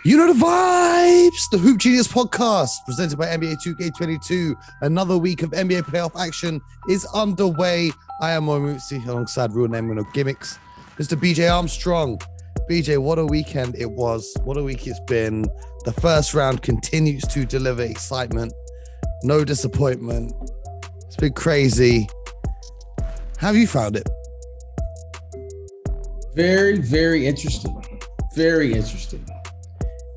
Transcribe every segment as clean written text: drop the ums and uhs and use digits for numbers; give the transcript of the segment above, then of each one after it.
You know the vibes. The Hoop Genius podcast presented by NBA 2K22. Another week of NBA playoff action is underway. I am Moimutsi alongside real name with no gimmicks, Mr. BJ Armstrong. BJ, what a weekend it was. What a week it's been. The first round continues to deliver excitement. No disappointment. It's been crazy. How have you found it? Very, very interesting. Very interesting.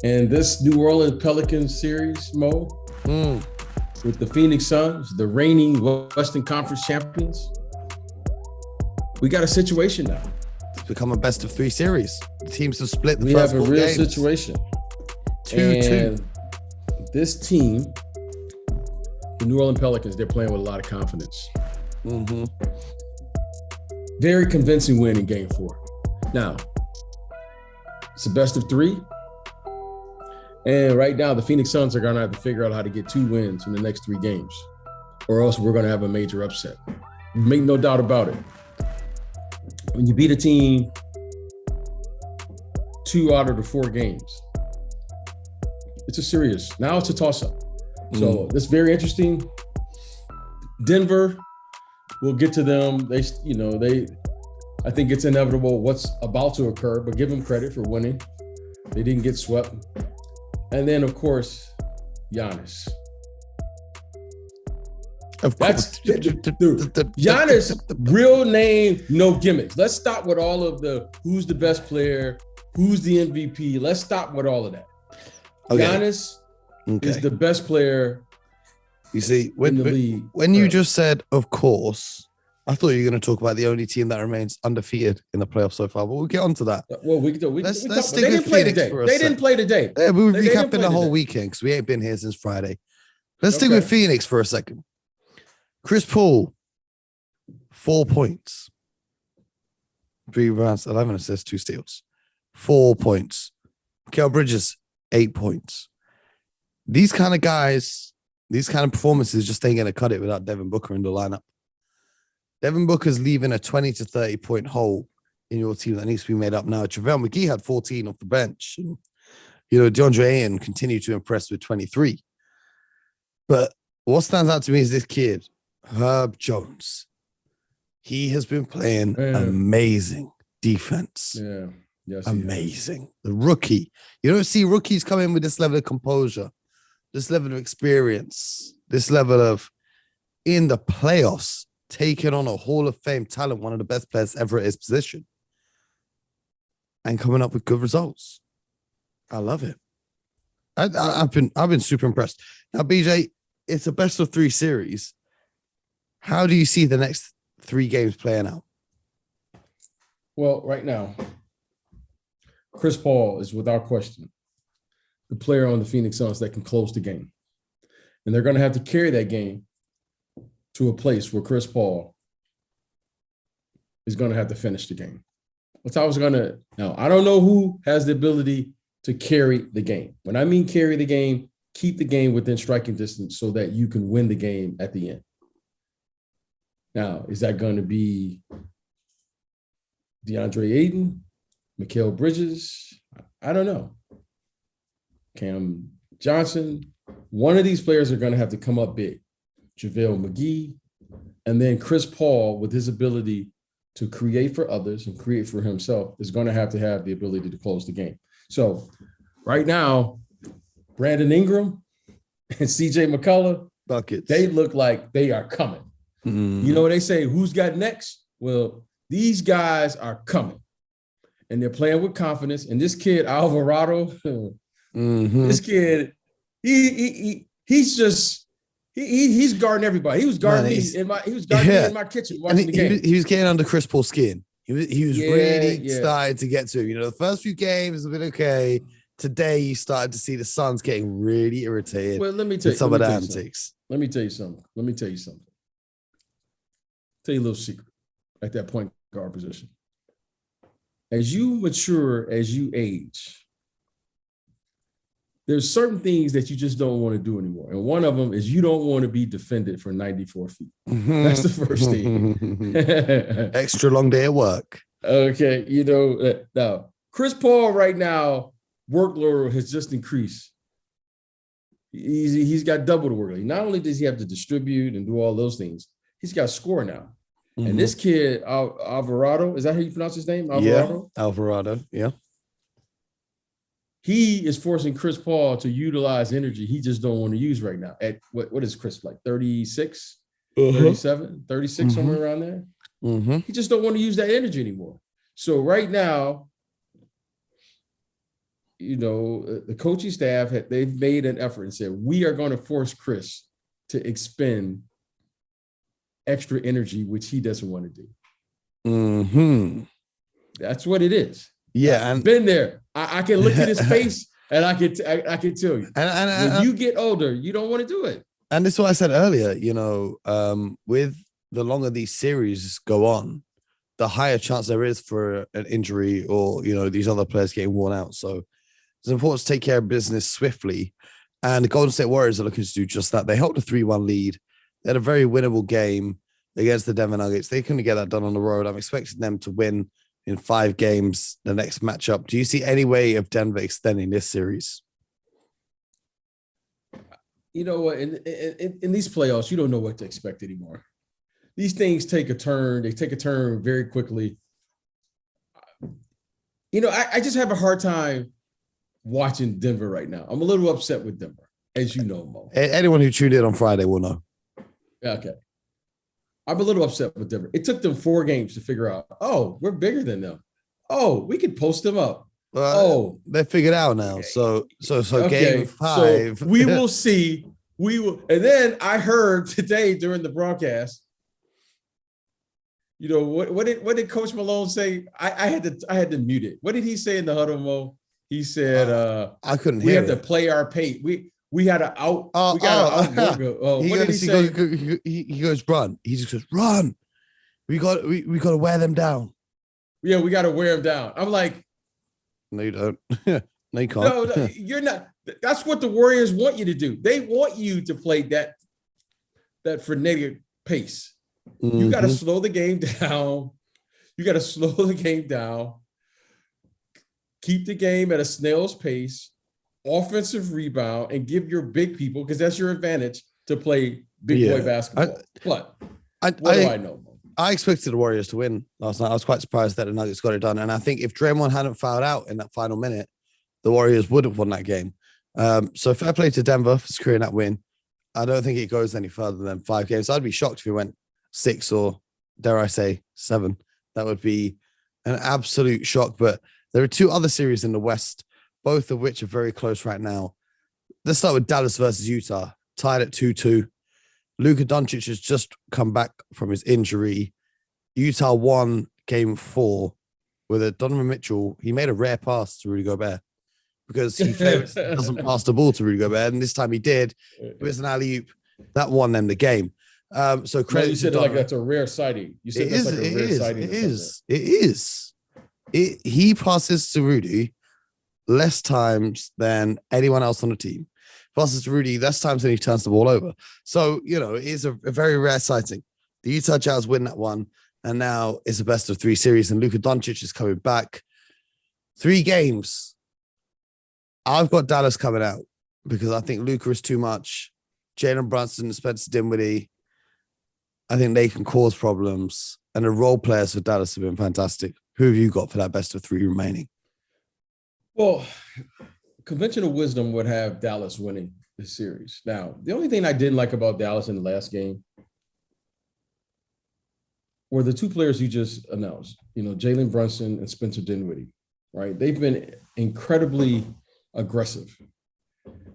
And this New Orleans Pelicans series, Mo, with the Phoenix Suns, the reigning Western Conference champions, we got a situation now. It's become a best of three series. The teams have split the we first have a four real games. situation. 2-2. This team, the New Orleans Pelicans, they're playing with a lot of confidence. Very convincing win in game 4. Now, it's a best of 3. And right now, the Phoenix Suns are going to have to figure out how to get 2 wins in the next 3 games, or else we're going to have a major upset. Make no doubt about it. When you beat a team 2 out of the 4 games, it's a serious. Now it's a toss-up. So that's very interesting. Denver, we'll get to them. I think it's inevitable what's about to occur, but give them credit for winning. They didn't get swept. And then, of course, Giannis. Of course. Giannis, real name, no gimmicks. Let's stop with all of the who's the best player, who's the MVP. Let's stop with all of that. Okay. Giannis is the best player. You see, when in the league. When you just said, of course, I thought you were going to talk about the only team that remains undefeated in the playoffs so far, but we'll get on to that. Well, let's stick with Phoenix for a second. They didn't play today. Yeah, we were recapping the whole weekend because we ain't been here since Friday. Let's stick with Phoenix for a second. Chris Paul, 4 points. 3 rebounds, 11 assists, 2 steals. 4 points. Mikal Bridges, 8 points. These kind of guys, these kind of performances just ain't going to cut it without Devin Booker in the lineup. Devin Booker's leaving a 20 to 30 point hole in your team that needs to be made up now. JaVale McGee had 14 off the bench. And, DeAndre Ayton continued to impress with 23. But what stands out to me is this kid, Herb Jones. He has been playing amazing defense. Yeah. Yes, amazing. The rookie. You don't see rookies come in with this level of composure, this level of experience, this level of in the playoffs, taking on a Hall of Fame talent, one of the best players ever at his position, and coming up with good results. I love it. I've been super impressed. Now, BJ, it's a best of 3 series. How do you see the next 3 games playing out? Well, right now, Chris Paul is without question the player on the Phoenix Suns that can close the game. And they're going to have to carry that game to a place where Chris Paul is going to have to finish the game. That's how I was going to. Now, I don't know who has the ability to carry the game. When I mean carry the game, keep the game within striking distance so that you can win the game at the end. Now, is that going to be DeAndre Ayton, Mikal Bridges? I don't know. Cam Johnson. One of these players are going to have to come up big. JaVale McGee, and then Chris Paul, with his ability to create for others and create for himself, is going to have the ability to close the game. So right now, Brandon Ingram and CJ McCullough, buckets. They look like they are coming. You know what they say, who's got next? Well, these guys are coming. And they're playing with confidence. And this kid, Alvarado, this kid, he's guarding everybody. He was guarding me in my kitchen watching the game. He was getting under Chris Paul's skin. He was really starting to get to him. The first few games have been okay. Today you started to see the Suns getting really irritated. Well, let me tell you some of the antics. Let me tell you something. Tell you a little secret at that point guard position. As you mature, as you age, there's certain things that you just don't want to do anymore. And one of them is you don't want to be defended for 94 feet. That's the first thing. Extra long day at work. Okay. Now, Chris Paul right now workload has just increased. He's got double the workload. Not only does he have to distribute and do all those things, he's got to score now. Mm-hmm. And this kid, Alvarado, is that how you pronounce his name? Alvarado? Yeah, Alvarado, yeah. He is forcing Chris Paul to utilize energy he just don't want to use right now. At what is Chris, like 36, 37, 36, somewhere around there? Mm-hmm. He just don't want to use that energy anymore. So right now, the coaching staff, they've made an effort and said, we are going to force Chris to expend extra energy, which he doesn't want to do. Mm-hmm. That's what it is. Yeah, I've been there. I can look at his face and I can tell you. And when you get older, you don't want to do it. And this is what I said earlier. With the longer these series go on, the higher chance there is for an injury or these other players getting worn out. So it's important to take care of business swiftly. And the Golden State Warriors are looking to do just that. They held a 3-1 lead. They had a very winnable game against the Denver Nuggets. They couldn't get that done on the road. I'm expecting them to win in 5 games the next matchup. Do you see any way of Denver extending this series? You know what? In these playoffs, you don't know what to expect anymore. These things take a turn. They take a turn very quickly. I just have a hard time watching Denver right now. I'm a little upset with Denver, as you know, Mo. Anyone who tuned in on Friday will know. Okay. I'm a little upset with Denver. It took them 4 games to figure out, we're bigger than them. We could post them up. They figured out now. So game 5. So we will see. We will. And then I heard today during the broadcast, what did Coach Malone say? I had to mute it. What did he say in the huddle, Mo? He said, I couldn't hear. We have to play our pace. We had to out. We got to outwork. What did he say? He goes, run. He just goes, run. We got to wear them down. Yeah, we got to wear them down. I'm like, no, you don't. No, you can't. No, you're not. That's what the Warriors want you to do. They want you to play that frenetic pace. Mm-hmm. You got to slow the game down. Keep the game at a snail's pace, offensive rebound, and give your big people, because that's your advantage, to play big boy basketball. But what do I know? I expected the Warriors to win last night. I was quite surprised that the Nuggets got it done. And I think if Draymond hadn't fouled out in that final minute, the Warriors would have won that game. So fair play to Denver for securing that win. I don't think it goes any further than 5 games. I'd be shocked if it went 6 or, dare I say, 7. That would be an absolute shock. But there are 2 other series in the West, both of which are very close right now. Let's start with Dallas versus Utah, tied at 2-2. Luka Doncic has just come back from his injury. Utah won game 4 with a Donovan Mitchell. He made a rare pass to Rudy Gobert because he doesn't pass the ball to Rudy Gobert. And this time he did. It was an alley-oop. That won them the game. So credit. You said like that's a rare sighting. You said that's like a rare sighting. It is. He passes to Rudy less times than anyone else on the team. Passes to Rudy less times than he turns the ball over. So, it is a very rare sighting. The Utah Jazz win that one, and now it's a best of 3 series, and Luka Doncic is coming back. 3 games. I've got Dallas coming out because I think Luka is too much. Jalen Brunson and Spencer Dinwiddie, I think they can cause problems. And the role players for Dallas have been fantastic. Who have you got for that best of 3 remaining? Well, conventional wisdom would have Dallas winning this series. Now, the only thing I didn't like about Dallas in the last game were the 2 players you just announced, Jalen Brunson and Spencer Dinwiddie, right? They've been incredibly aggressive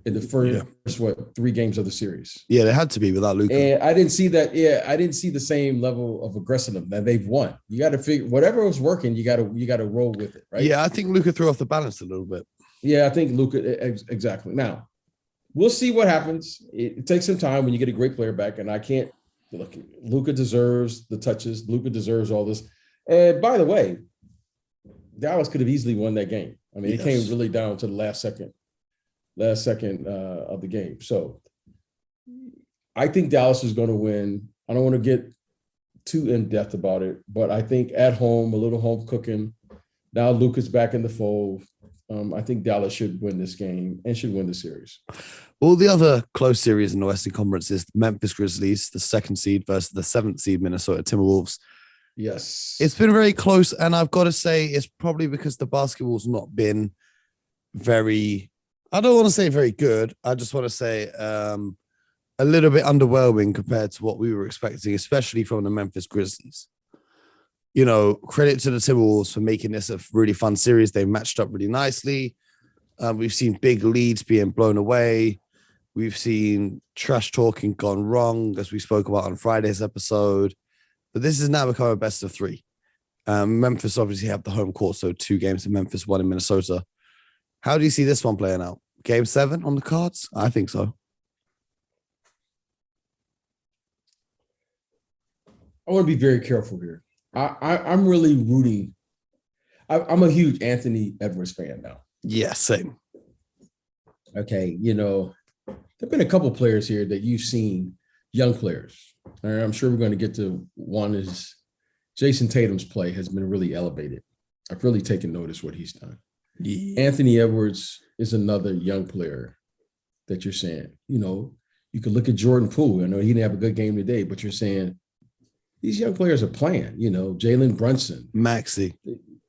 in the first 3 games of the series. Yeah, they had to be without Luka. And I didn't see that. Yeah, I didn't see the same level of aggressiveness that they've won. You got to figure whatever was working. You got to roll with it, right? Yeah, I think Luka threw off the balance a little bit. Yeah, I think Luka exactly. Now, we'll see what happens. It takes some time when you get a great player back, and I can't look. Luka deserves the touches. Luka deserves all this. And by the way, Dallas could have easily won that game. I mean, It came really down to the last second of the game. So I think Dallas is going to win. I don't want to get too in depth about it, but I think at home, a little home cooking. Now Luka's back in the fold. I think Dallas should win this game and should win the series. All the other close series in the Western Conference is the Memphis Grizzlies, the 2nd seed versus the 7th seed Minnesota Timberwolves. Yes. It's been very close, and I've got to say it's probably because the basketball's not been very, I don't want to say very good. I just want to say a little bit underwhelming compared to what we were expecting, especially from the Memphis Grizzlies. Credit to the Timberwolves for making this a really fun series. They matched up really nicely. We've seen big leads being blown away. We've seen trash talking gone wrong, as we spoke about on Friday's episode. But this has now become a best of 3. Memphis obviously have the home court, so 2 games in Memphis, 1 in Minnesota. How do you see this one playing out? Game 7 on the cards? I think so. I want to be very careful here. I'm really rooting. I'm a huge Anthony Edwards fan now. Yeah, same. Okay, there've been a couple players here that you've seen, young players. And I'm sure we're going to get to one is Jason Tatum's play has been really elevated. I've really taken notice what he's done. Yeah. Anthony Edwards is another young player that you're saying, you could look at Jordan Poole. I know he didn't have a good game today, but you're saying these young players are playing, Jalen Brunson. Maxey.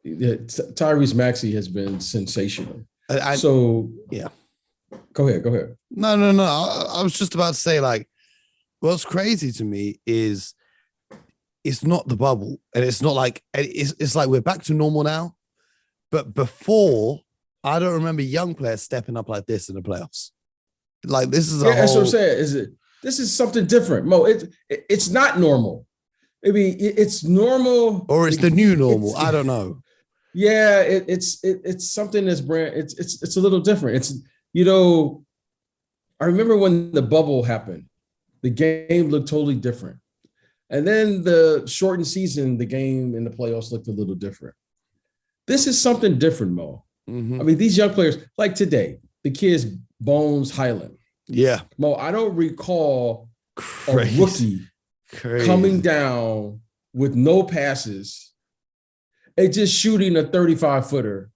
Tyrese Maxey has been sensational. Yeah. Go ahead. No. I was just about to say, what's crazy to me is it's not the bubble, and it's not like it's like we're back to normal now. But before, I don't remember young players stepping up like this in the playoffs. Like this is that's what I'm saying. This is something different, Mo. It's not normal. I mean, it's normal, or it's the new normal. I don't know. Yeah, it's something that's brand. It's a little different. It's I remember when the bubble happened, the game looked totally different, and then the shortened season, the game in the playoffs looked a little different. This is something different, Mo. Mm-hmm. I mean, these young players, like today, the kid's Bones Highland. Yeah, Mo, I don't recall a rookie coming down with no passes and just shooting a 35-footer,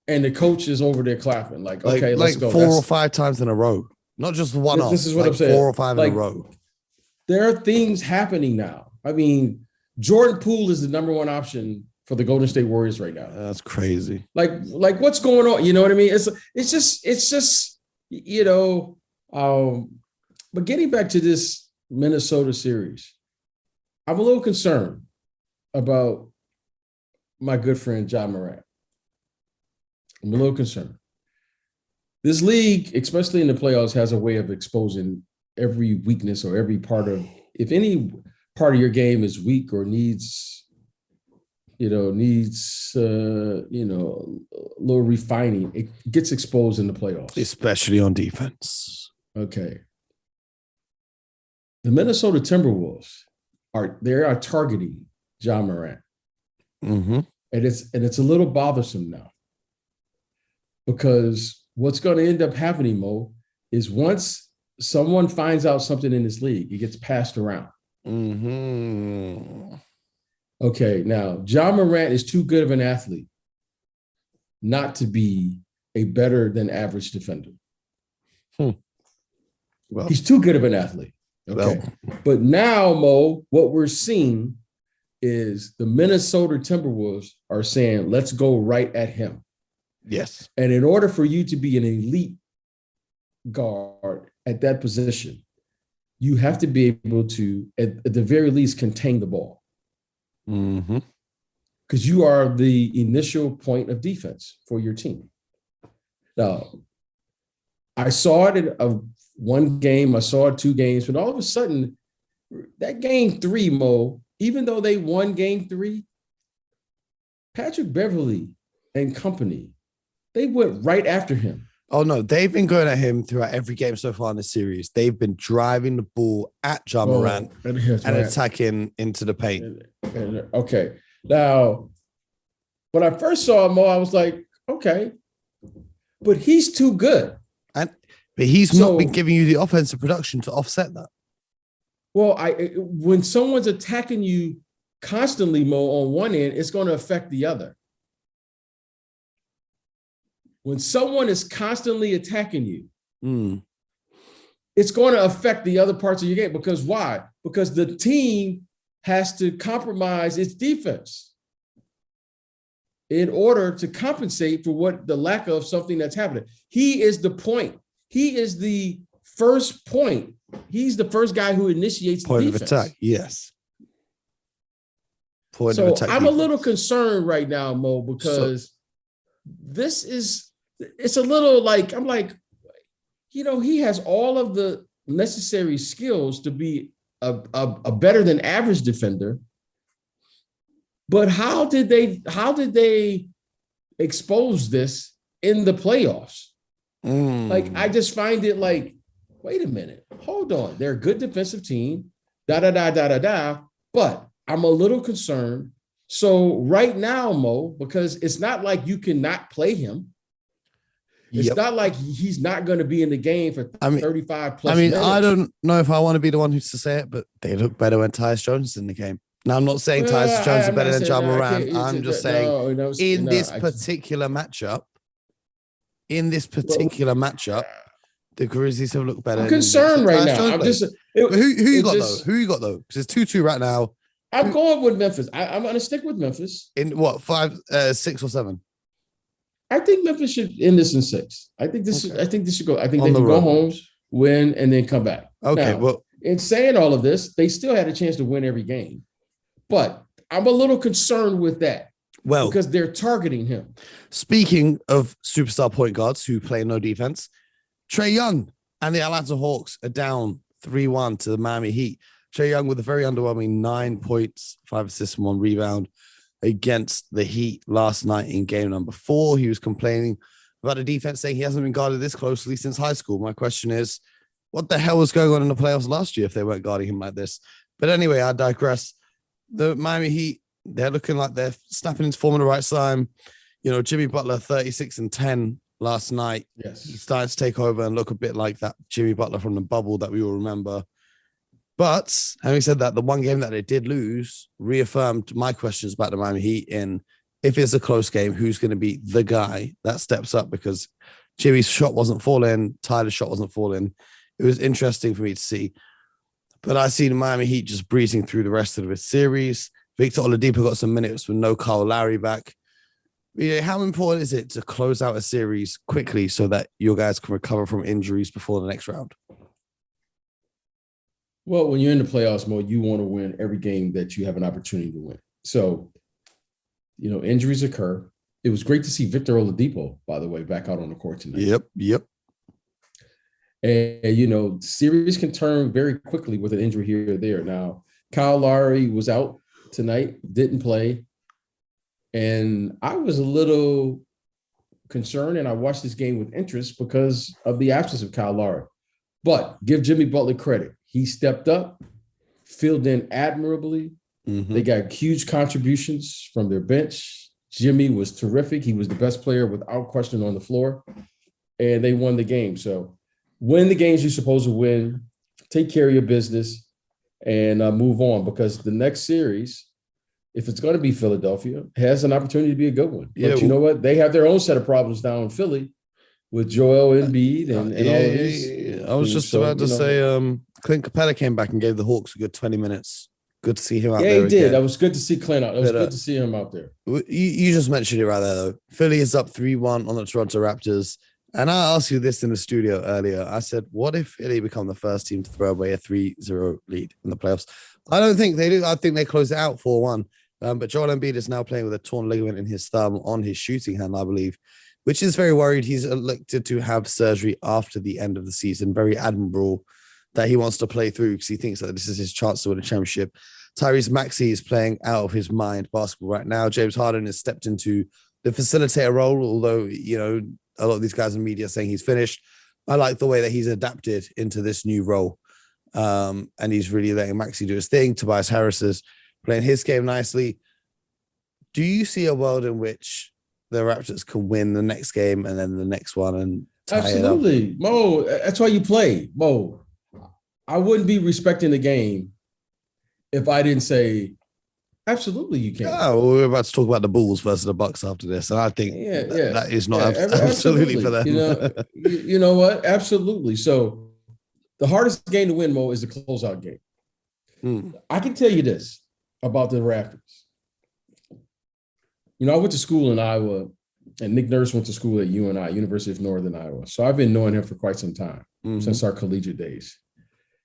and the coach is over there clapping. Okay, let's go. 4 or 5 times in a row. Not just one off. This is what I'm saying. 4 or 5 in a row. There are things happening now. I mean, Jordan Poole is the number 1 option for the Golden State Warriors right now. That's crazy. Like what's going on? You know what I mean? It's just but getting back to this Minnesota series, I'm a little concerned about my good friend Ja Morant. I'm a little concerned. This league, especially in the playoffs, has a way of exposing every weakness or every part of, if any part of your game is weak or needs a little refining, it gets exposed in the playoffs. Especially on defense. Okay. The Minnesota Timberwolves are targeting Ja Morant. Mm-hmm. And it's a little bothersome now. Because what's going to end up happening, Mo, is once someone finds out something in this league, it gets passed around. Mm-hmm. Okay, now, Ja Morant is too good of an athlete not to be a better than average defender. Well, he's too good of an athlete. Okay. Well. But now, Mo, what we're seeing is the Minnesota Timberwolves are saying, let's go right at him. Yes. And in order for you to be an elite guard at that position, you have to be able to, at the very least, contain the ball. Mm-hmm. Because you are the initial point of defense for your team. Now, I saw it in one game, I saw it 2 games, but all of a sudden, that game 3, Mo, even though they won game 3, Patrick Beverley and company, they went right after him. Oh, no, they've been going at him throughout every game so far in the series. They've been driving the ball at Ja Morant and attacking into the paint. Okay. Now, when I first saw him, I was like, okay, but he's too good. But he's not been giving you the offensive production to offset that. Well, when someone's attacking you constantly, Mo, on one end, it's going to affect the other. when someone is constantly attacking you, it's going to affect the other parts of your game. Because why? Because the team has to compromise its defense in order to compensate for what the lack of something that's happening. He is the point. He is the first point. He's the first guy who initiates point the of defense. attack. Yes. Point so of attack. I'm defense. A little concerned right now, Mo, because it's a little like, I'm like, he has all of the necessary skills to be a better than average defender. But how did they expose this in the playoffs? Like, I just find it like, wait a minute, hold on. They're a good defensive team, but I'm a little concerned. So right now, Mo, because it's not like you cannot play him. It's not like he's not going to be in the game for 35 plus minutes. I don't know if I want to be the one who's to say it, but they look better when Tyus Jones is in the game. Now, I'm not saying Tyus Jones is better than Ja Morant. I'm just saying in this particular matchup, the Grizzlies have looked better. I'm concerned right now. I'm just who you got though? Who you got though? Because it's 2-2 right now. I'm going with Memphis. I'm going to stick with Memphis. In what, 6 or 7? I think Memphis should end this in 6. I think this should go. I think they can go home, win, and then come back. Okay. Now, in saying all of this, they still had a chance to win every game. But I'm a little concerned with that. Well, because they're targeting him. Speaking of superstar point guards who play no defense, Trae Young and the Atlanta Hawks are down 3-1 to the Miami Heat. Trae Young with a very underwhelming 9 points, 5 assists, and 1 rebound against the Heat last night in game number 4. He was complaining about the defense, saying he hasn't been guarded this closely since high school. My question is, what the hell was going on in the playoffs last year if they weren't guarding him like this? But anyway, I digress. The Miami Heat, they're looking like they're snapping into form in the right time. Jimmy Butler, 36 and 10 last night. Yes. He's starting to take over and look a bit like that Jimmy Butler from the bubble that we all remember. But having said that, the one game that they did lose reaffirmed my questions about the Miami Heat in, if it's a close game, who's going to be the guy that steps up? Because Jimmy's shot wasn't falling, Tyler's shot wasn't falling. It was interesting for me to see. But I see the Miami Heat just breezing through the rest of the series. Victor Oladipo got some minutes with no Kyle Lowry back. How important is it to close out a series quickly so that your guys can recover from injuries before the next round? Well, when you're in the playoffs mode, you want to win every game that you have an opportunity to win. So, injuries occur. It was great to see Victor Oladipo, by the way, back out on the court tonight. Yep. And, series can turn very quickly with an injury here or there. Now, Kyle Lowry was out tonight, didn't play. And I was a little concerned, and I watched this game with interest because of the absence of Kyle Lowry. But give Jimmy Butler credit. He stepped up, filled in admirably. Mm-hmm. They got huge contributions from their bench. Jimmy was terrific. He was the best player without question on the floor. And they won the game. So win the games you're supposed to win, take care of your business, and move on. Because the next series, if it's going to be Philadelphia, has an opportunity to be a good one. But you know what? They have their own set of problems down in Philly with Joel Embiid and all of these. I was just about to say, Clint Capella came back and gave the Hawks a good 20 minutes. Good to see him out there. Yeah, he did. Again. That was good to see Clint out. It was good to see him out there. You just mentioned it right there, though. Philly is up 3-1 on the Toronto Raptors. And I asked you this in the studio earlier. I said, what if Philly become the first team to throw away a 3-0 lead in the playoffs? I don't think they do. I think they close it out 4-1. But Joel Embiid is now playing with a torn ligament in his thumb on his shooting hand, I believe, which is very worried. He's elected to have surgery after the end of the season. Very admirable that he wants to play through because he thinks that this is his chance to win a championship. Tyrese Maxey is playing out of his mind basketball right now. James Harden has stepped into the facilitator role, although, a lot of these guys in media are saying he's finished. I like the way that he's adapted into this new role. And he's really letting Maxey do his thing. Tobias Harris is playing his game nicely. Do you see a world in which the Raptors can win the next game and then the next one and tie Absolutely. it up? Mo, that's why you play. Mo, I wouldn't be respecting the game if I didn't say, Absolutely, you can. Oh, we're about to talk about the Bulls versus the Bucks after this, and I think that is not absolutely for them. You know what? Absolutely. So the hardest game to win, Mo, is the closeout game. I can tell you this about the Raptors. I went to school in Iowa, and Nick Nurse went to school at UNI, University of Northern Iowa. So I've been knowing him for quite some time, since our collegiate days.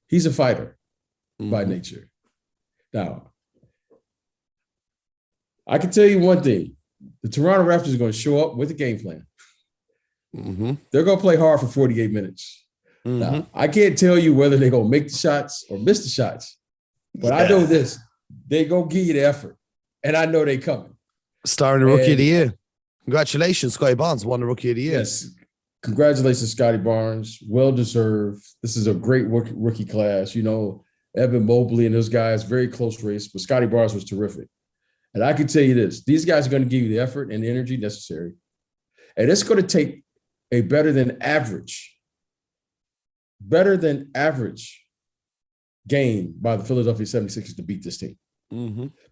He's a fighter by nature. Now, I can tell you one thing. The Toronto Raptors are going to show up with a game plan. They're going to play hard for 48 minutes. Now, I can't tell you whether they're going to make the shots or miss the shots, but I know this. They're going to give you the effort, and I know they're coming. Starring the Rookie of the Year. Congratulations, Scotty Barnes won the Rookie of the Year. Yes. Congratulations, Scotty Barnes. Well-deserved. This is a great rookie class. Evan Mobley and those guys, very close race, but Scotty Barnes was terrific. And I can tell you this, these guys are going to give you the effort and the energy necessary. And it's going to take a better than average game by the Philadelphia 76ers to beat this team.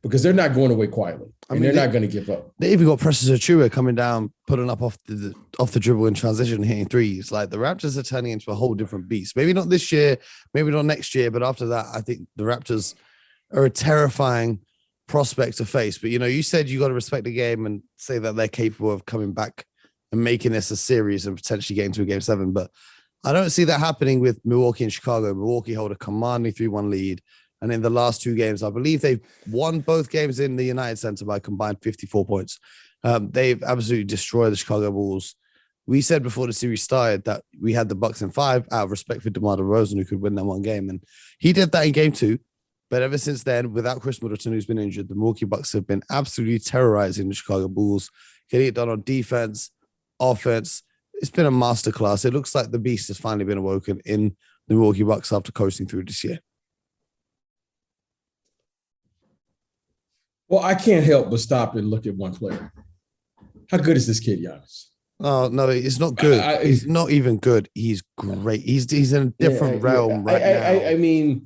Because they're not going away quietly. They're not going to give up. They even got Precious Achiuwa coming down, putting up off the dribble in transition, hitting threes. Like, the Raptors are turning into a whole different beast. Maybe not this year, maybe not next year, but after that, I think the Raptors are a terrifying prospect to face. But you said you got to respect the game and say that they're capable of coming back and making this a series and potentially getting to a game 7. But I don't see that happening with Milwaukee and Chicago. Milwaukee hold a commanding 3-1 lead. And in the last 2 games, I believe they've won both games in the United Center by combined 54 points. They've absolutely destroyed the Chicago Bulls. We said before the series started that we had the Bucks in 5 out of respect for DeMar DeRozan, who could win that one game. And he did that in game 2. But ever since then, without Chris Middleton, who's been injured, the Milwaukee Bucks have been absolutely terrorizing the Chicago Bulls, getting it done on defense, offense. It's been a masterclass. It looks like the beast has finally been awoken in the Milwaukee Bucks after coasting through this year. Well, I can't help but stop and look at one player. How good is this kid, Giannis? Oh, no, he's not good. He's not even good. He's great. He's in a different realm right now.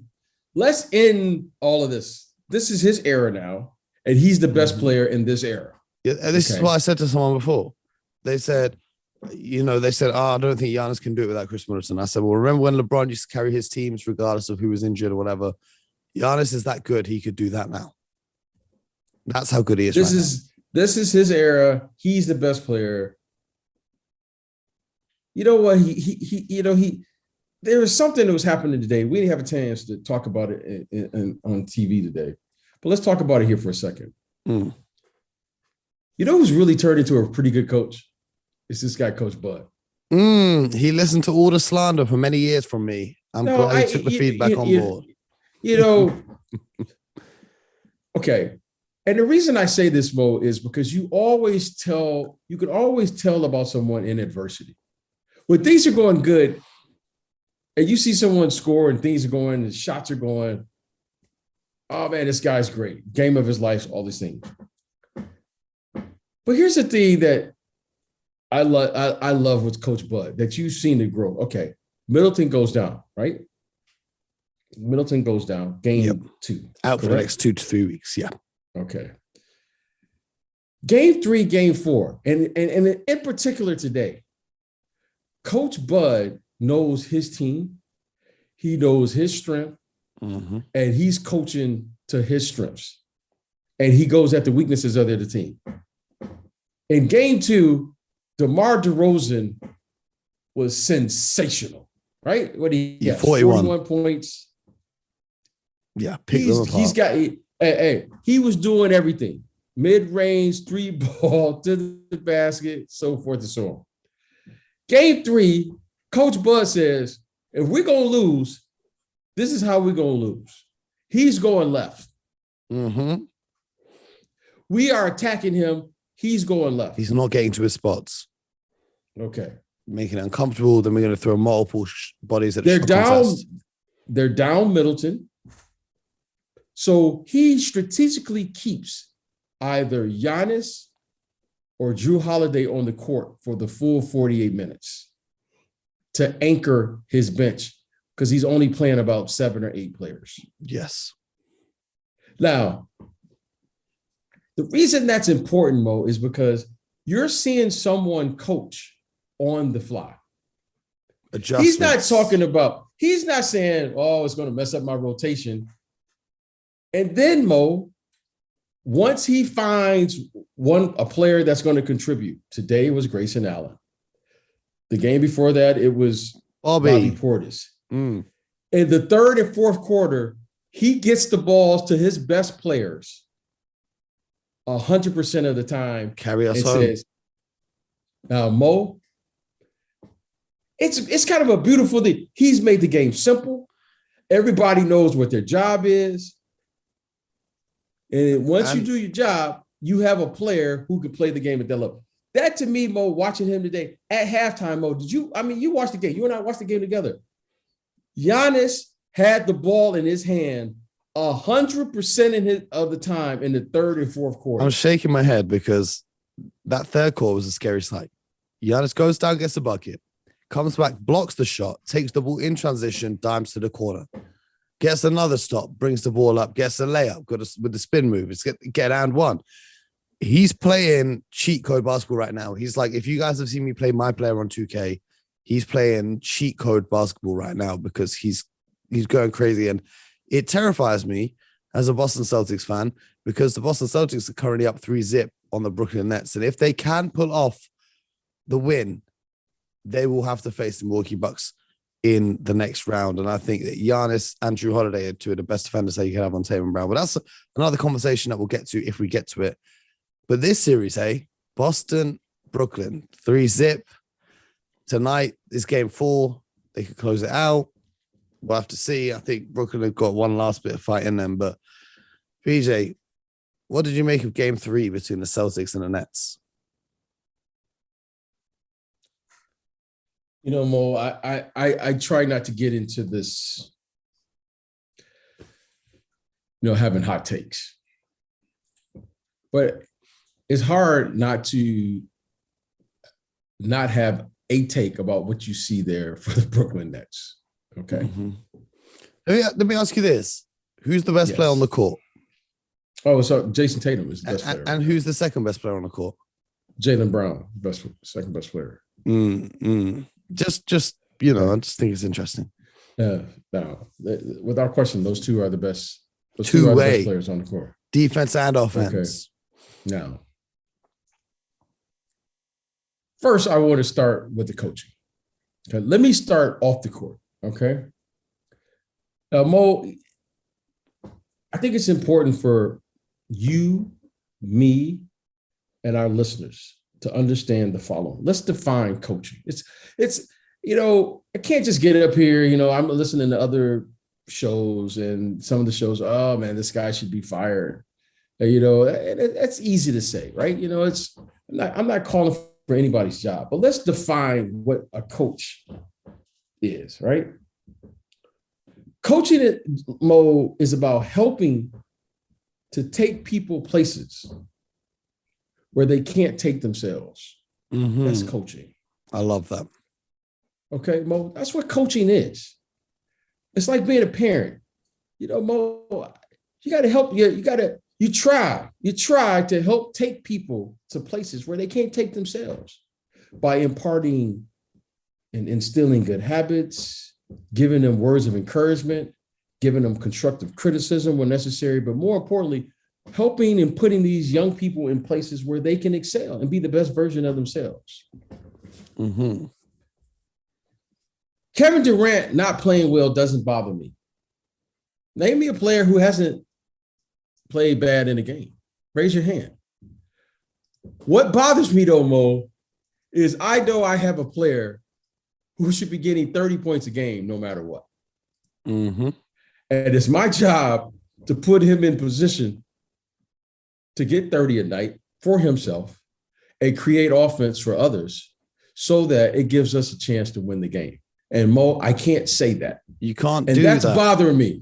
Let's end all of this. This is his era now, and he's the best player in this era. Yeah, and this is what I said to someone before. They said, I don't think Giannis can do it without Chris Middleton. I said, well, remember when LeBron used to carry his teams regardless of who was injured or whatever? Giannis is that good. He could do that now. That's how good he is. This is his era. He's the best player. You know what? There was something that was happening today. We didn't have a chance to talk about it on TV today, but let's talk about it here for a second. You know who's really turned into a pretty good coach? It's this guy, Coach Bud. He listened to all the slander for many years from me. I'm glad he took the feedback on board. Okay. And the reason I say this, Mo, is because you can always tell about someone in adversity. When things are going good and you see someone score and things are going and shots are going, oh man, this guy's great. Game of his life, all these things. But here's the thing that I love with Coach Bud, that you've seen it grow. Okay, Middleton goes down, right? Middleton goes down, game 2. Out for the next 2 to 3 weeks, yeah. Okay. Game 3, game 4, and in particular today, Coach Bud knows his team. He knows his strength, and he's coaching to his strengths. And he goes at the weaknesses of the other team. In game 2, DeMar DeRozan was sensational, right? What he got? 41 points. Yeah, he was doing everything. Mid-range, 3-ball, to the basket, so forth and so on. Game 3, Coach Bud says, if we're going to lose, this is how we're going to lose. He's going left. We are attacking him. He's going left. He's not getting to his spots. Okay. Making it uncomfortable. Then we're going to throw multiple bodies at They're down Middleton. So he strategically keeps either Giannis or Jrue Holiday on the court for the full 48 minutes to anchor his bench, because he's only playing about 7 or 8 players. Yes. Now, The reason that's important, Mo, is because you're seeing someone coach on the fly. He's not saying, oh, it's going to mess up my rotation. And then, Mo, once he finds a player that's going to contribute, today it was Grayson Allen. The game before that, it was Bobby Portis. In the third and fourth quarter, he gets the balls to his best players 100% of the time. Carry us home. Says, now, Mo, it's kind of a beautiful thing. He's made the game simple. Everybody knows what their job is. And once you do your job, you have a player who can play the game at that level. That to me, Mo, watching him today at halftime, Mo, you watched the game. You and I watched the game together. Giannis had the ball in his hand 100% of the time in the third and fourth quarter. I'm shaking my head because that third quarter was a scary sight. Giannis goes down, gets a bucket, comes back, blocks the shot, takes the ball in transition, dimes to the corner, gets another stop, brings the ball up, gets a layup, with the spin move. It's get and one. He's playing cheat code basketball right now. He's like, if you guys have seen me play my player on 2K, he's playing cheat code basketball right now because he's going crazy. And it terrifies me as a Boston Celtics fan because the Boston Celtics are currently up 3-0 on the Brooklyn Nets. And if they can pull off the win, they will have to face the Milwaukee Bucks in the next round. And I think that Giannis and Drew Holiday are two of the best defenders that you can have on Tatum Brown. But that's another conversation that we'll get to if we get to it. But this series, hey, Boston, Brooklyn, 3-0. Tonight is game 4. They could close it out. We'll have to see. I think Brooklyn have got one last bit of fight in them. But PJ, what did you make of game 3 between the Celtics and the Nets? You know, Mo, I try not to get into this, having hot takes. But it's hard not to not have a take about what you see there for the Brooklyn Nets. Okay. Mm-hmm. Let me ask you this. Who's the best player on the court? Oh, so Jason Tatum is the best player. And who's the second best player on the court? Jaylen Brown, second best player. Just I just think it's interesting. No, without question, those two are the best. Those two are the way best players on the court. Defense and offense. Okay. Now, first, I want to start with the coaching. Okay, let me start off the court. Okay, Mo, I think it's important for you, me, and our listeners to understand the following. Let's define coaching. It's I can't just get up here. I'm listening to other shows, and some of the shows, oh man, this guy should be fired. That's easy to say, right? I'm not calling for anybody's job, but let's define what a coach is, right? Coaching, Mo, is about helping to take people places where they can't take themselves. Mm-hmm. That's coaching. I love that. Okay, Mo, that's what coaching is. It's like being a parent. Mo, you got to help. You try to help take people to places where they can't take themselves by imparting and instilling good habits, giving them words of encouragement, giving them constructive criticism when necessary, but more importantly, helping and putting these young people in places where they can excel and be the best version of themselves. Mm-hmm. Kevin Durant not playing well doesn't bother me. Name me a player who hasn't played bad in a game. Raise your hand. What bothers me though, Mo, is I know I have a player who should be getting 30 points a game no matter what. Mm-hmm. And it's my job to put him in position to get 30 a night for himself and create offense for others so that it gives us a chance to win the game. And Mo, I can't say that. You can't and do that's that. Bothering me.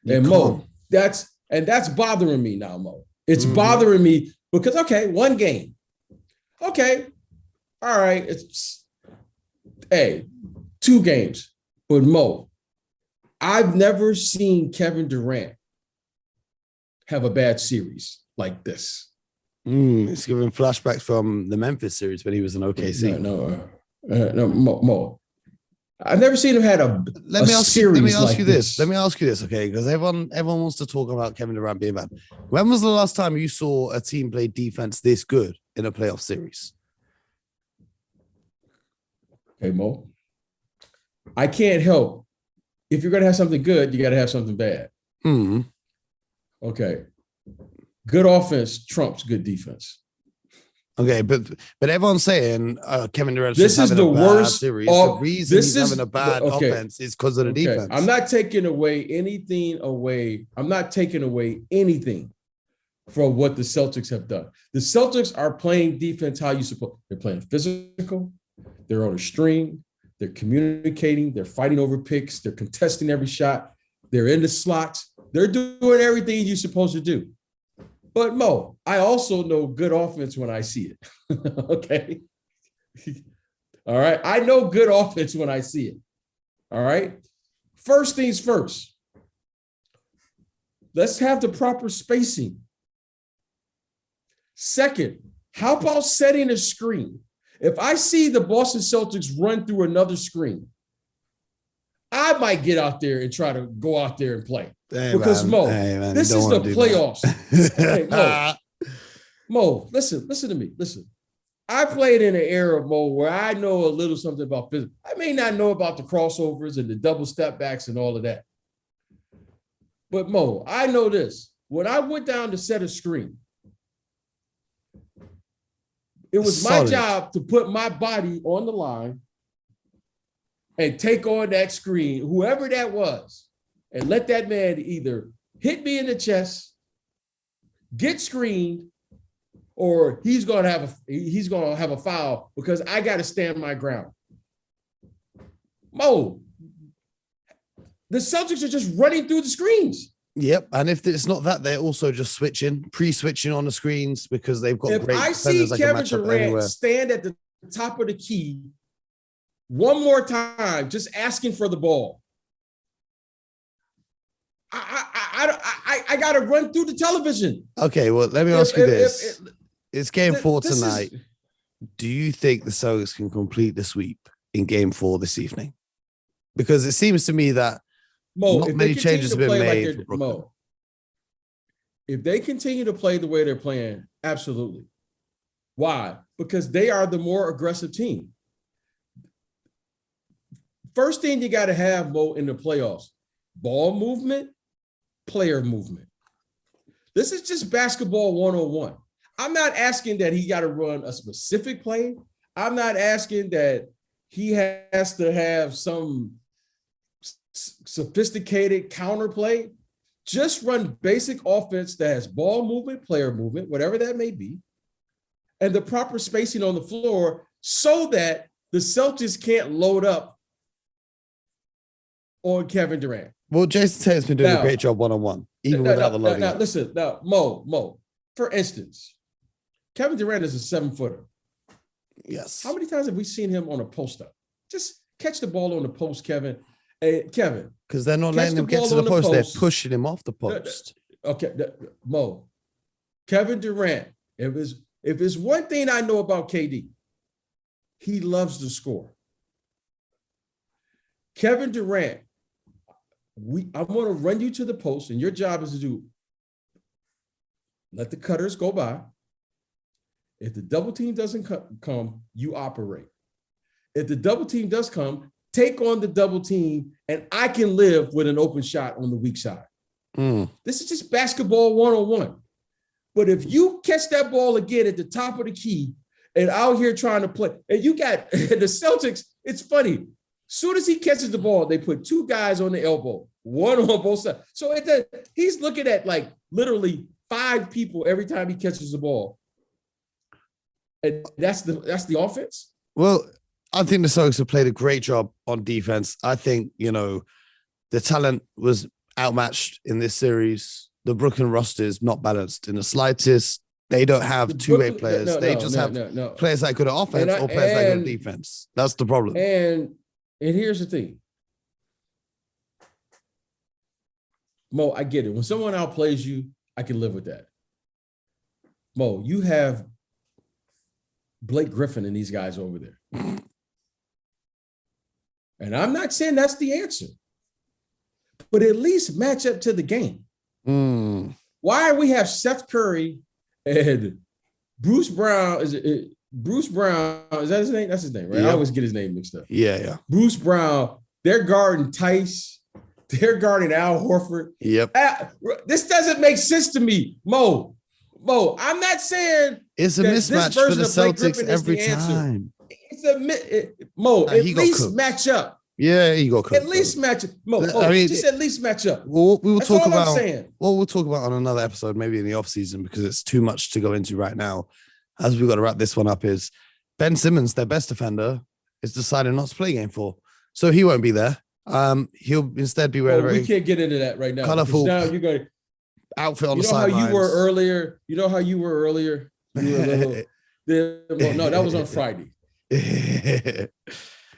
You and can't. Mo, that's bothering me now, Mo. It's bothering me because, okay, one game. Okay. All right. It's 2 games. But Mo, I've never seen Kevin Durant have a bad series like this. It's giving flashbacks from the Memphis series when he was in OKC. No, Mo. I've never seen him had a series. Let me ask like you this. Let me ask you this, okay? Because everyone wants to talk about Kevin Durant being bad. When was the last time you saw a team play defense this good in a playoff series? Okay, Mo. I can't help. If you're going to have something good, you got to have something bad. Okay. Good offense trumps good defense. Okay, but everyone's saying Kevin Durant this is the worst series. The reason he's having a bad offense is because of the defense. I'm not taking away anything I'm not taking away anything from what the Celtics have done. The Celtics are playing defense how you suppose. They're playing physical. They're on a string. They're communicating. They're fighting over picks. They're contesting every shot. They're in the slots. They're doing everything you're supposed to do. But Mo, I also know good offense when I see it. Okay. All right. I know good offense when I see it. All right. First things first. Let's have the proper spacing. Second, how about setting a screen? If I see the Boston Celtics run through another screen, I might get out there and try to go out there and play. Because Mo, this is the playoffs. Okay, Mo, listen to me. Listen, I played in an era, Mo, where I know a little something about physics. I may not know about the crossovers and the double step backs and all of that. But Mo, I know this. When I went down to set a screen, it was my job to put my body on the line and take on that screen, whoever that was, and let that man either hit me in the chest, get screened, or he's gonna have a foul because I got to stand my ground. Mo, the Celtics are just running through the screens. Yep, and if it's not that, they're also just pre-switching on the screens because they've got. If I see Kevin Durant stand at the top of the key one more time, just asking for the ball, I got to run through the television. Okay, well, let me ask you this: it's Game 4 tonight. Do you think the Celtics can complete the sweep in Game 4 this evening? Because it seems to me that not many changes have been made. Mo, if they continue to play the way they're playing, absolutely. Why? Because they are the more aggressive team. First thing you got to have, Mo, in the playoffs, ball movement, player movement. This is just basketball 101. I'm not asking that he got to run a specific play. I'm not asking that he has to have some sophisticated counterplay. Just run basic offense that has ball movement, player movement, whatever that may be, and the proper spacing on the floor so that the Celtics can't load up on Kevin Durant. Well, Jason Tatum's been doing a great job one-on-one, even without the loading. Now, listen, Mo, for instance, Kevin Durant is a 7-footer. Yes. How many times have we seen him on a post-up? Just catch the ball on the post, Kevin. Hey, Kevin. Because they're not letting him get to the post. They're pushing him off the post. Okay, Mo. Kevin Durant, if it's one thing I know about KD, he loves to score. Kevin Durant, I'm going to run you to the post, and your job is to let the cutters go by. If the double team doesn't come, you operate. If the double team does come, take on the double team, and I can live with an open shot on the weak side. This is just basketball 101. But if you catch that ball again at the top of the key and out here trying to play, and you got the Celtics, it's funny. Soon as he catches the ball, they put two guys on the elbow, one on both sides. So he's looking at like literally 5 people every time he catches the ball. And that's the offense? Well, I think the Celtics have played a great job on defense. I think, the talent was outmatched in this series. The Brooklyn roster is not balanced in the slightest. They don't have two-way players. They just have players that are good at offense or players that are good at defense. That's the problem. And here's the thing. Mo, I get it. When someone outplays you, I can live with that. Mo, you have Blake Griffin and these guys over there. And I'm not saying that's the answer, but at least match up to the game. Why we have Seth Curry and Bruce Brown? Bruce Brown, is that his name? That's his name, right? Yep. I always get his name mixed up. Yeah. Bruce Brown, they're guarding Tice. They're guarding Al Horford. Yep. This doesn't make sense to me, Mo, I'm not saying it's a mismatch for the Celtics every time. It's at least match up. Yeah, you go. At least match up. Just at least match up. We will talk about. I'm saying. Well, we'll talk about on another episode, maybe in the off season, because it's too much to go into right now. As we've got to wrap this one up, is Ben Simmons, their best defender, is deciding not to play game 4, so he won't be there. He'll instead be wearing. We can't get into that right now. Colorful. Now you're going outfit on the sidelines. You know how you were earlier. No, that was on Friday.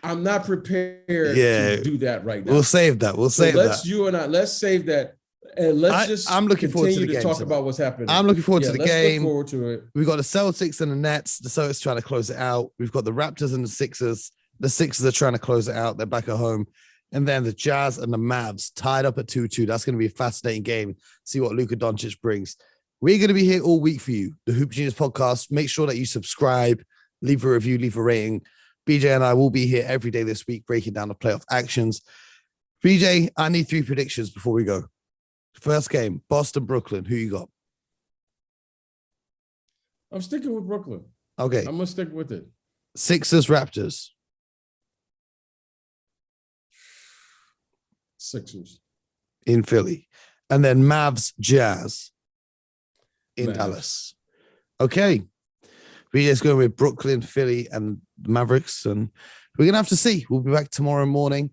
I'm not prepared to do that right now. We'll save that. Let's save that. And I'm looking forward to the game. Talk about what's happening. I'm looking forward to the game. Look forward to it. We've got the Celtics and the Nets. The Celtics trying to close it out. We've got the Raptors and the Sixers. The Sixers are trying to close it out. They're back at home. And then the Jazz and the Mavs tied up at 2-2. That's going to be a fascinating game. See what Luka Doncic brings. We're going to be here all week for you. The Hoop Genius podcast. Make sure that you subscribe, leave a review, leave a rating. BJ and I will be here every day this week breaking down the playoff actions. BJ, I need 3 predictions before we go. First game, Boston, Brooklyn. Who you got? I'm sticking with Brooklyn. Okay. I'm going to stick with it. Sixers, Raptors. Sixers. In Philly. And then Mavs, Jazz in Mavs. Dallas. Okay. We're just going with Brooklyn, Philly, and Mavericks. And we're going to have to see. We'll be back tomorrow morning.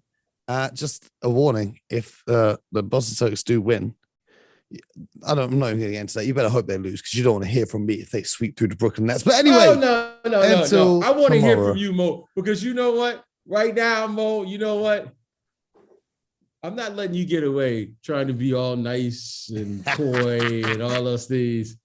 Just a warning, if the Boston Celtics do win, I'm not even going to get into that. You better hope they lose because you don't want to hear from me if they sweep through the Brooklyn Nets. But anyway. No. I want to hear from you, Mo, because you know what? Right now, Mo, you know what? I'm not letting you get away trying to be all nice and coy and all those things.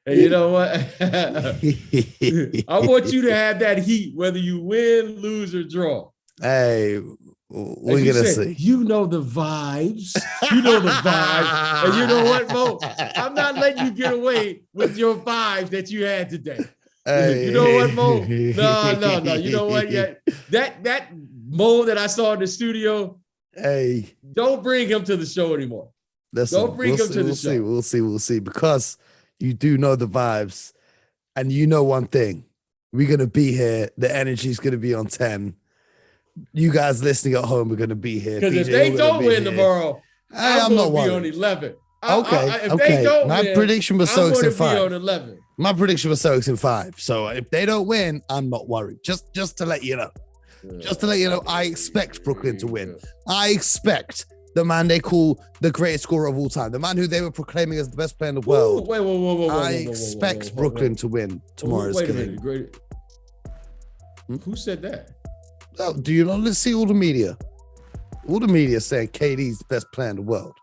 And you know what? I want you to have that heat, whether you win, lose, or draw. Hey, we're going to see. You know the vibes. You know the vibes. And you know what, Mo? I'm not letting you get away with your vibes that you had today. Hey. You know what, Mo? No. You know what? Yeah, that Mo that I saw in the studio, hey, don't bring him to the show anymore. Don't bring him to the show. We'll see. Because you do know the vibes. And you know one thing. We're going to be here. The energy is going to be on 10. You guys listening at home are going to be here. Because if they don't win tomorrow, I'm not worried. On 11. Okay. My prediction was Celtics in 5. On 11. My prediction was Celtics in 5. So if they don't win, I'm not worried. Just to let you know. Just to let you know, I expect Brooklyn to win. I expect the man they call the greatest scorer of all time, the man who they were proclaiming as the best player in the world. I expect Brooklyn to win tomorrow's game. Who said that? Oh, do you not see all the media? All the media saying KD's the best player in the world.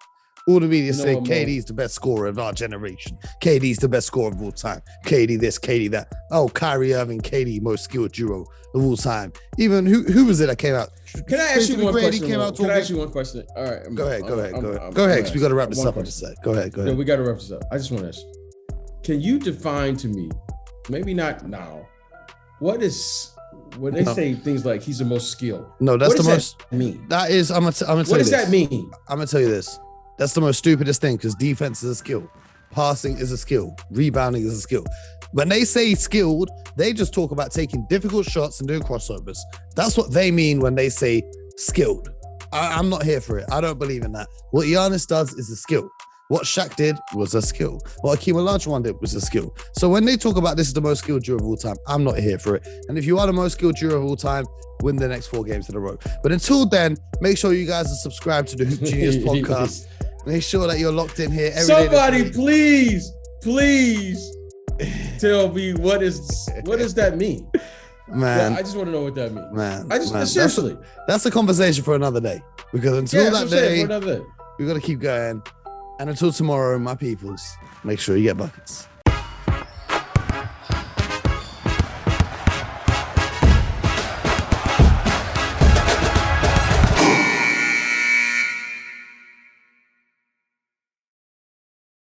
All the media saying KD's the best scorer of our generation. KD's the best scorer of all time. KD this, KD that. Oh, Kyrie Irving, KD, most skilled duo of all time. Even who was it that came out? Can I ask you one question? Can I ask you one question? All right. Go ahead, because we got to wrap this up. Go ahead. No, we got to wrap this up. I just want to ask you. Can you define to me, maybe not now, what is... When they say things like he's the most skilled. No, that's the most. Mean? That is, I'm gonna tell you this. What does that mean? I'm gonna tell you this. That's the most stupidest thing because defense is a skill. Passing is a skill. Rebounding is a skill. When they say skilled, they just talk about taking difficult shots and doing crossovers. That's what they mean when they say skilled. I'm not here for it. I don't believe in that. What Giannis does is a skill. What Shaq did was a skill. What Hakeem Olajuwon did was a skill. So when they talk about this is the most skilled duo of all time, I'm not here for it. And if you are the most skilled duo of all time, win the next 4 games in a row. But until then, make sure you guys are subscribed to the Hoop Genius podcast. Make sure that you're locked in here every day. Somebody please tell me what does that mean? Man, I just want to know what that means. Man, seriously. That's a conversation for another day. Because until that day, we got to keep going. And until tomorrow, my peoples, make sure you get buckets.